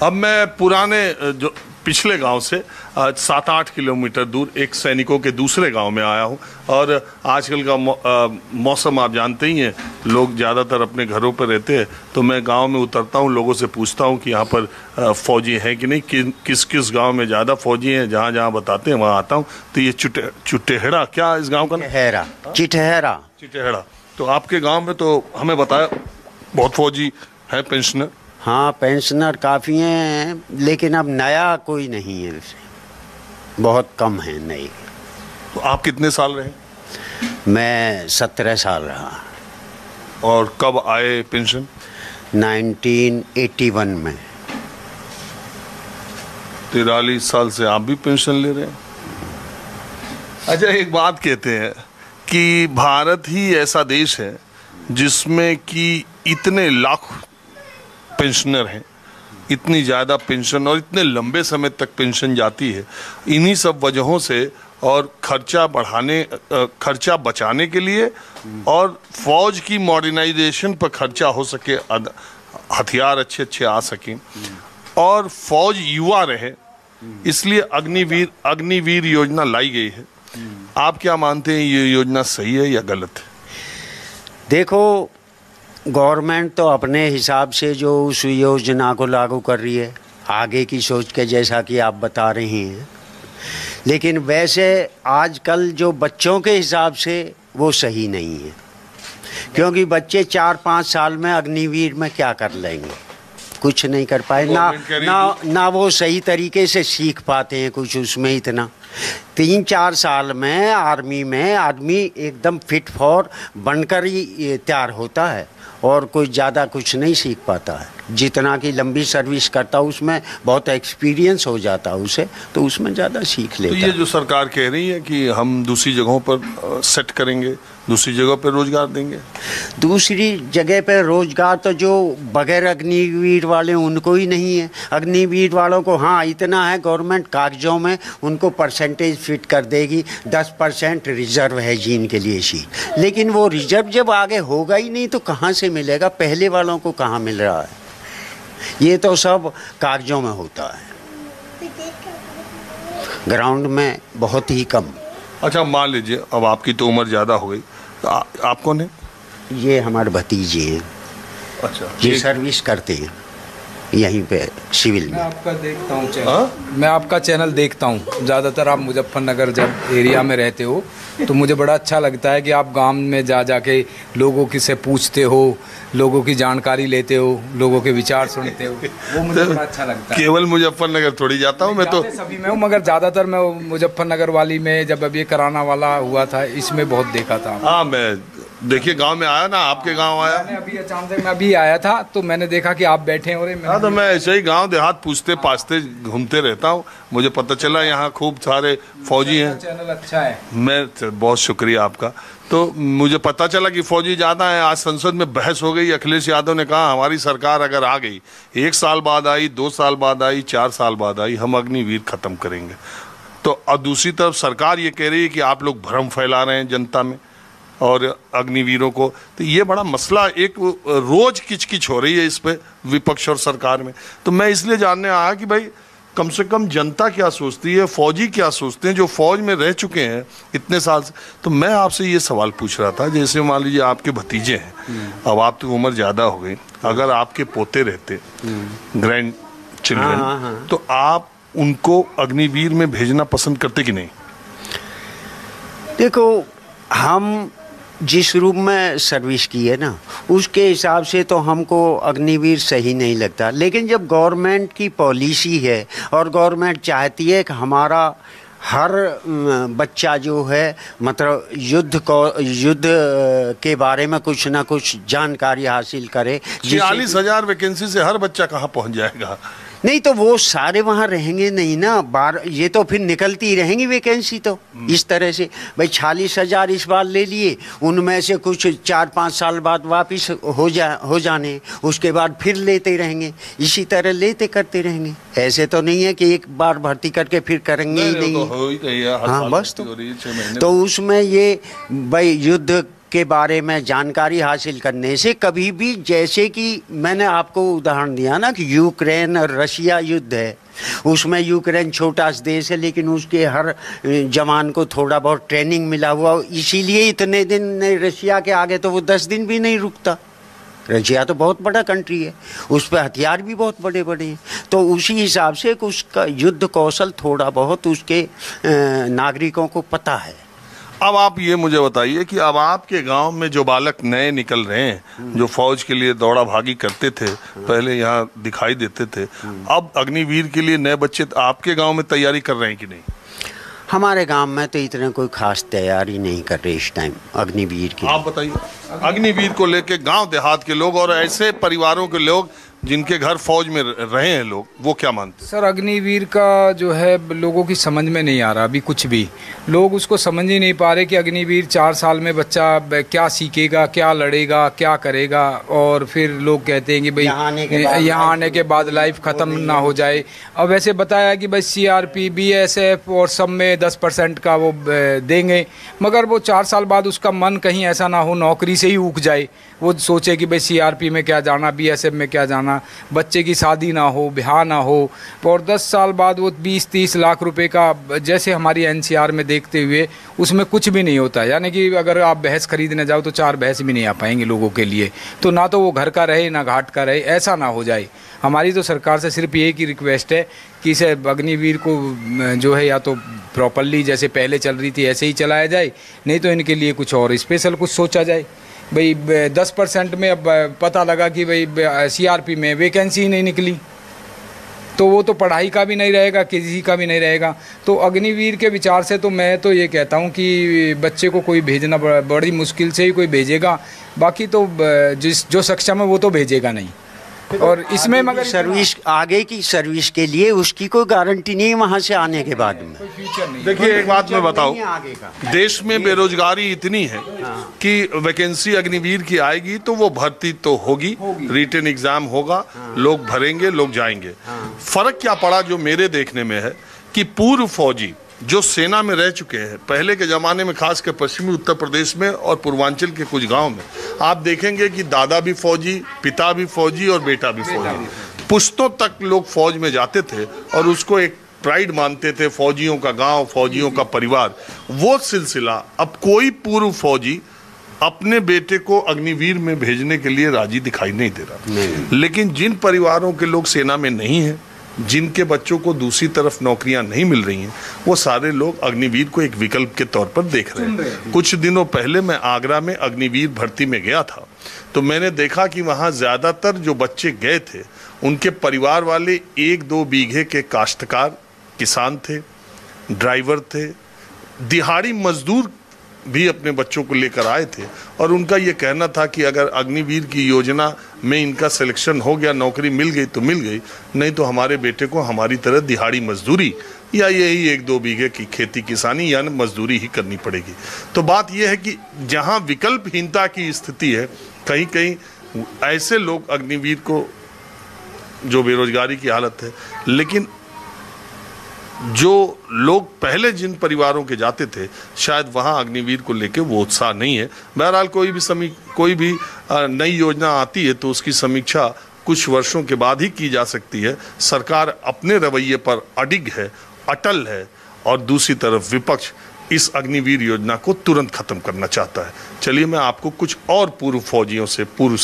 अब मैं पुराने जो पिछले गांव से 7-8 किलोमीटर दूर एक सैनिकों के दूसरे गांव में आया हूं। और आजकल का मौसम आप जानते ही हैं, लोग ज़्यादातर अपने घरों पर रहते हैं। तो मैं गांव में उतरता हूं, लोगों से पूछता हूं कि यहाँ पर फौजी हैं कि नहीं, किस किस गांव में ज़्यादा फौजी हैं। जहाँ जहाँ बताते हैं वहाँ आता हूँ। तो ये चुटेहड़ा, क्या इस गाँव का नाम? चिटेहड़ा। तो आपके गाँव में तो हमें बताया बहुत फौजी है, पेंशनर। हाँ, पेंशनर काफ़ी हैं, लेकिन अब नया कोई नहीं है, बहुत कम है नई। तो आप कितने साल रहे? मैं 17 साल रहा। और कब आए पेंशन? 1981 में। 43 साल से आप भी पेंशन ले रहे हैं। अच्छा, एक बात कहते हैं कि भारत ही ऐसा देश है जिसमें कि इतने लाख पेंशनर हैं, इतनी ज़्यादा पेंशन और इतने लंबे समय तक पेंशन जाती है। इन्हीं सब वजहों से और खर्चा बचाने के लिए और फौज की मॉडर्नाइजेशन पर खर्चा हो सके, हथियार अच्छे अच्छे आ सकें और फौज युवा रहे, इसलिए अग्निवीर योजना लाई गई है। आप क्या मानते हैं, ये योजना सही है या गलत है? देखो, गवर्नमेंट तो अपने हिसाब से जो उस योजना को लागू कर रही है, आगे की सोच के, जैसा कि आप बता रही हैं। लेकिन वैसे आजकल जो बच्चों के हिसाब से वो सही नहीं है, क्योंकि बच्चे 4-5 साल में अग्निवीर में क्या कर लेंगे, कुछ नहीं कर पाए ना वो सही तरीके से सीख पाते हैं कुछ उसमें। इतना 3-4 साल में आर्मी में आदमी एकदम फिट फॉर बनकर ही तैयार होता है और कोई ज़्यादा कुछ नहीं सीख पाता है। जितना कि लंबी सर्विस करता उसमें बहुत एक्सपीरियंस हो जाता है उसे, तो उसमें ज़्यादा सीख लेता है। तो ये जो सरकार कह रही है कि हम दूसरी जगहों पर सेट करेंगे, दूसरी जगह पर रोजगार देंगे। दूसरी जगह पर रोजगार तो जो बगैर अग्निवीर वाले उनको ही नहीं है। अग्निवीर वालों को हाँ इतना है, गवर्नमेंट कागजों में उनको परसेंटेज फिट कर देगी, 10% रिजर्व है जीन के लिए सीट। लेकिन वो रिजर्व जब आगे होगा ही नहीं तो कहाँ से मिलेगा? पहले वालों को कहाँ मिल रहा है? ये तो सब कागजों में होता है, ग्राउंड में बहुत ही कम। अच्छा, मान लीजिए अब आपकी तो उम्र ज़्यादा हो गई, तो आप कौन है? ये हमारे भतीजे हैं। अच्छा, ये सर्विस करते हैं यहीं पे सिविल में। मैं आपका देखता हूँ चैनल, मैं आपका चैनल देखता हूँ ज़्यादातर। आप मुजफ्फरनगर जब एरिया में रहते हो तो मुझे बड़ा अच्छा लगता है कि आप गांव में जा के लोगों की से पूछते हो, लोगों की जानकारी लेते हो, लोगों के विचार सुनते हो, वो मुझे बड़ा अच्छा लगता है। केवल मुजफ्फरनगर थोड़ी जाता हूँ मैं तो सभी में हूँ, मगर ज़्यादातर मैं मुजफ्फरनगर वाली में, जब अभी कराना वाला हुआ था, इसमें बहुत देखा था। हाँ, मैं देखिए गांव में आया ना, आपके गांव आया। मैंने अभी अचानक मैं अभी आया था तो मैंने देखा कि आप बैठे हो रहे। हाँ, तो मैं ऐसे ही गांव देहात पूछते पाछते घूमते रहता हूँ। मुझे पता चला यहाँ खूब सारे फौजी हैं। चैनल अच्छा है। मैं बहुत शुक्रिया आपका। तो मुझे पता चला कि फौजी ज़्यादा है। आज संसद में बहस हो गई। अखिलेश यादव ने कहा हमारी सरकार अगर आ गई, 1 साल बाद आई, 2 साल बाद आई, 4 साल बाद आई, हम अग्निवीर खत्म करेंगे। तो और दूसरी तरफ सरकार ये कह रही है कि आप लोग भ्रम फैला रहे हैं जनता में और अग्निवीरों को। तो ये बड़ा मसला, एक रोज किचकिच हो रही है इस पे विपक्ष और सरकार में। तो मैं इसलिए जानने आया कि भाई कम से कम जनता क्या सोचती है, फौजी क्या सोचते हैं जो फौज में रह चुके हैं इतने साल से। तो मैं आपसे ये सवाल पूछ रहा था, जैसे मान लीजिए आपके भतीजे हैं, अब आप तो उम्र ज़्यादा हो गई, अगर आपके पोते रहते, ग्रैंड चिल्ड्रन, तो आप उनको अग्निवीर में भेजना पसंद करते कि नहीं? देखो, हम जिस रूप में सर्विस की है ना, उसके हिसाब से तो हमको अग्निवीर सही नहीं लगता। लेकिन जब गवर्नमेंट की पॉलिसी है और गवर्नमेंट चाहती है कि हमारा हर बच्चा जो है मतलब युद्ध के बारे में कुछ ना कुछ जानकारी हासिल करे। 46,000 वैकेंसी से हर बच्चा कहाँ पहुँच जाएगा? नहीं तो वो सारे वहाँ रहेंगे नहीं ना, बार ये तो फिर निकलती ही रहेंगी वैकेंसी। तो इस तरह से भाई 46,000 इस बार ले लिए, उनमें से कुछ 4-5 साल बाद वापस हो जाने, उसके बाद फिर लेते रहेंगे, इसी तरह लेते करते रहेंगे। ऐसे तो नहीं है कि एक बार भर्ती करके फिर करेंगे ही नहीं। तो हो ही रही है, हाँ बस। तो उसमें ये भाई युद्ध के बारे में जानकारी हासिल करने से कभी भी, जैसे कि मैंने आपको उदाहरण दिया ना कि यूक्रेन और रशिया युद्ध है, उसमें यूक्रेन छोटा देश है लेकिन उसके हर जवान को थोड़ा बहुत ट्रेनिंग मिला हुआ, इसीलिए इतने दिन रशिया के आगे तो वो 10 दिन भी नहीं रुकता। रशिया तो बहुत बड़ा कंट्री है, उस पर हथियार भी बहुत बड़े बड़े हैं, तो उसी हिसाब से उसका युद्ध कौशल थोड़ा बहुत उसके नागरिकों को पता है। अब आप ये मुझे बताइए कि अब आपके गांव में जो बालक नए निकल रहे हैं, जो फौज के लिए दौड़ा भागी करते थे, पहले यहाँ दिखाई देते थे, अब अग्निवीर के लिए नए बच्चे आपके गांव में तैयारी कर रहे हैं कि नहीं? हमारे गांव में तो इतने कोई खास तैयारी नहीं कर रहे इस टाइम अग्निवीर की। आप बताइए, अग्निवीर को लेके गांव देहात के लोग और ऐसे परिवारों के लोग जिनके घर फौज में रहे हैं लोग, वो क्या मानते हैं? सर, अग्निवीर का जो है लोगों की समझ में नहीं आ रहा अभी कुछ भी। लोग उसको समझ ही नहीं पा रहे कि अग्निवीर 4 साल में बच्चा क्या सीखेगा, क्या लड़ेगा, क्या करेगा, और फिर लोग कहते हैं कि भाई यहाँ आने के बाद लाइफ ख़त्म ना हो जाए। अब वैसे बताया कि भाई CRP, BSF और सब में 10% का वो देंगे, मगर वो 4 साल बाद उसका मन कहीं ऐसा ना हो नौकरी से ही ऊक जाए, वो सोचे कि भाई CRP में क्या जाना, BSF में क्या जाना, बच्चे की शादी ना हो, ब्याह ना हो, और 10 साल बाद वो 20-30 लाख रुपए का, जैसे हमारी NCR में देखते हुए उसमें कुछ भी नहीं होता। यानी कि अगर आप भैंस खरीदने जाओ तो 4 भैंस भी नहीं आ पाएंगे लोगों के लिए, तो ना तो वो घर का रहे ना घाट का रहे, ऐसा ना हो जाए। हमारी तो सरकार से सिर्फ एक ही रिक्वेस्ट है कि इसे अग्निवीर को जो है या तो प्रॉपरली जैसे पहले चल रही थी ऐसे ही चलाया जाए, नहीं तो इनके लिए कुछ और स्पेशल कुछ सोचा जाए। भाई 10% में अब पता लगा कि भाई CRP में वैकेंसी ही नहीं निकली, तो वो तो पढ़ाई का भी नहीं रहेगा, किसी का भी नहीं रहेगा। तो अग्निवीर के विचार से तो मैं तो ये कहता हूँ कि बच्चे को कोई भेजना बड़ी मुश्किल से ही कोई भेजेगा, बाकी तो जो सक्षम है वो तो भेजेगा नहीं। और इसमें मगर सर्विस, आगे की सर्विस के लिए उसकी कोई गारंटी नहीं है वहाँ से आने के बाद में। देखिए एक बात मैं बताऊं, देश में बेरोजगारी इतनी है कि वैकेंसी अग्निवीर की आएगी तो वो भर्ती तो होगी, रिटन एग्जाम होगा, लोग भरेंगे, लोग जाएंगे। फर्क क्या पड़ा जो मेरे देखने में है कि पूर्व फौजी जो सेना में रह चुके हैं, पहले के ज़माने में खासकर पश्चिमी उत्तर प्रदेश में और पूर्वांचल के कुछ गांव में आप देखेंगे कि दादा भी फौजी, पिता भी फौजी और बेटा भी फौजी, पुश्तों तक लोग फौज में जाते थे और उसको एक प्राइड मानते थे, फौजियों का गांव, फौजियों का परिवार। वो सिलसिला अब कोई पूर्व फौजी अपने बेटे को अग्निवीर में भेजने के लिए राजी दिखाई नहीं दे रहा। लेकिन जिन परिवारों के लोग सेना में नहीं हैं, जिनके बच्चों को दूसरी तरफ नौकरियां नहीं मिल रही हैं, वो सारे लोग अग्निवीर को एक विकल्प के तौर पर देख रहे हैं। कुछ दिनों पहले मैं आगरा में अग्निवीर भर्ती में गया था, तो मैंने देखा कि वहाँ ज़्यादातर जो बच्चे गए थे उनके परिवार वाले 1-2 बीघे के काश्तकार किसान थे, ड्राइवर थे, दिहाड़ी मजदूर भी अपने बच्चों को लेकर आए थे, और उनका ये कहना था कि अगर अग्निवीर की योजना में इनका सिलेक्शन हो गया, नौकरी मिल गई तो मिल गई, नहीं तो हमारे बेटे को हमारी तरह दिहाड़ी मजदूरी या यही 1-2 बीघे की खेती किसानी या मजदूरी ही करनी पड़ेगी। तो बात यह है कि जहाँ विकल्पहीनता की स्थिति है, कहीं कहीं ऐसे लोग अग्निवीर को, जो बेरोजगारी की हालत है, लेकिन जो लोग पहले जिन परिवारों के जाते थे शायद वहाँ अग्निवीर को लेके वो उत्साह नहीं है। बहरहाल कोई भी नई योजना आती है तो उसकी समीक्षा कुछ वर्षों के बाद ही की जा सकती है। सरकार अपने रवैये पर अडिग है, अटल है, और दूसरी तरफ विपक्ष इस अग्निवीर योजना को तुरंत खत्म करना चाहता है। चलिए मैं आपको कुछ और पूर्व फौजियों से, पूर्व